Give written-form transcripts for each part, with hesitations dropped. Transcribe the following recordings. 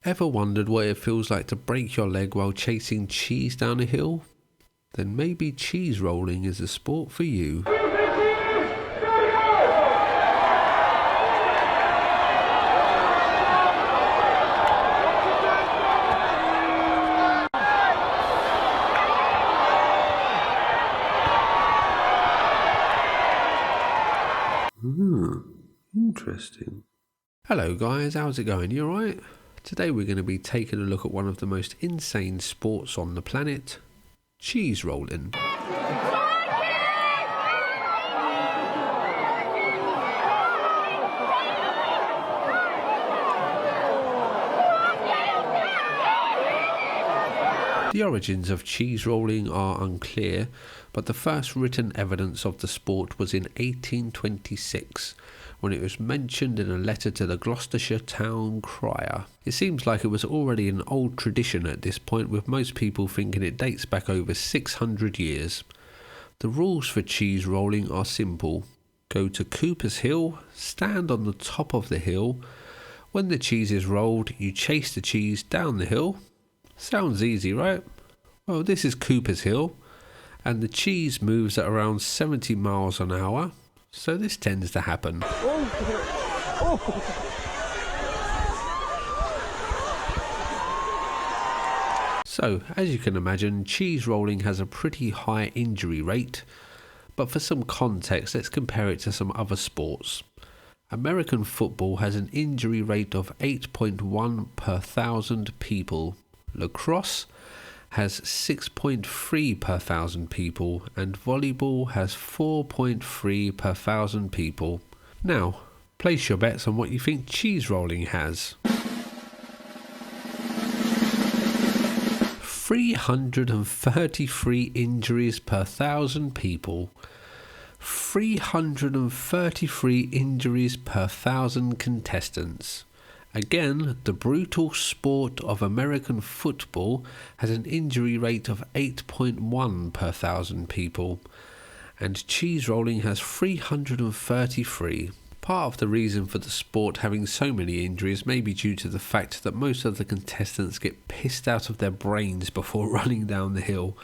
Ever wondered what it feels like to break your leg while chasing cheese down a hill? Then maybe cheese rolling is a sport for you. Interesting. Hello guys, how's it going? You alright? Today we're going to be taking a look at one of the most insane sports on the planet, cheese rolling. The origins of cheese rolling are unclear, but the first written evidence of the sport was in 1826, when it was mentioned in a letter to the Gloucestershire town crier. It seems like it was already an old tradition at this point, with most people thinking it dates back over 600 years. The rules for cheese rolling are simple. Go to Cooper's Hill, stand on the top of the hill. When the cheese is rolled, you chase the cheese down the hill. Sounds easy, right? Well, this is Cooper's Hill, and the cheese moves at around 70 miles an hour, so this tends to happen. So, as you can imagine, cheese rolling has a pretty high injury rate, but for some context, let's compare it to some other sports. American football has an injury rate of 8.1 per 1,000 people. Lacrosse has 6.3 per 1,000 people, and volleyball has 4.3 per 1,000 people. Now, place your bets on what you think cheese rolling has. 333 injuries per 1,000 people. 333 injuries per 1,000 contestants. Again, the brutal sport of American football has an injury rate of 8.1 per 1,000 people, and cheese rolling has 333. Part of the reason for the sport having so many injuries may be due to the fact that most of the contestants get pissed out of their brains before running down the hill.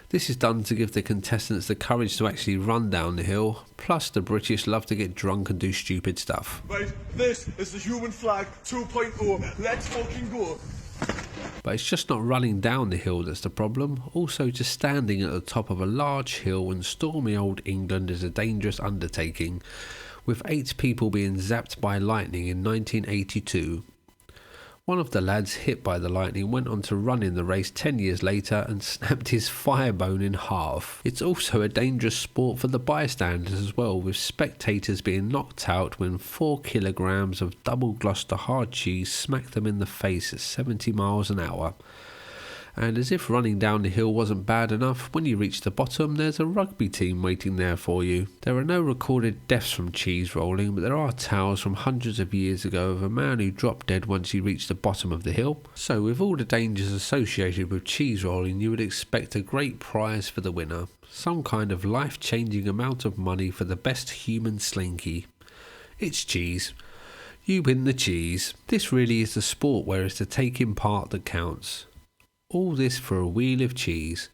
This is done to give the contestants the courage to actually run down the hill, plus the British love to get drunk and do stupid stuff. Right, this is the human flag 2.0, let's fucking go! But it's just not running down the hill that's the problem, also just standing at the top of a large hill in stormy old England is a dangerous undertaking, with 8 people being zapped by lightning in 1982. One of the lads hit by the lightning went on to run in the race 10 years later and snapped his thigh bone in half. It's also a dangerous sport for the bystanders as well, with spectators being knocked out when 4 kilograms of Double Gloucester hard cheese smacked them in the face at 70 miles an hour. And as if running down the hill wasn't bad enough, when you reach the bottom there's a rugby team waiting there for you. There are no recorded deaths from cheese rolling, but there are tales from hundreds of years ago of a man who dropped dead once he reached the bottom of the hill. So with all the dangers associated with cheese rolling, you would expect a great prize for the winner. Some kind of life-changing amount of money for the best human slinky. It's cheese. You win the cheese. This really is the sport where it's the taking part that counts. All this for a wheel of cheese.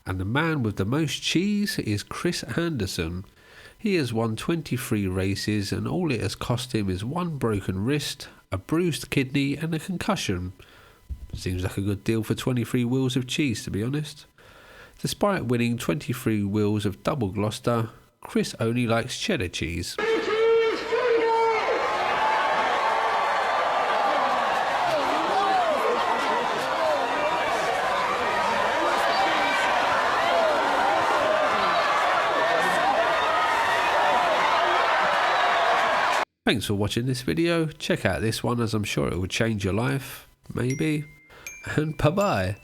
And the man with the most cheese is Chris Anderson. He has won 23 races and all it has cost him is 1 broken wrist, a bruised kidney and a concussion. Seems like a good deal for 23 wheels of cheese, to be honest. Despite winning 23 wheels of Double Gloucester, Chris only likes cheddar cheese. Thanks for watching this video. Check out this one as I'm sure it will change your life. Maybe. And bye bye.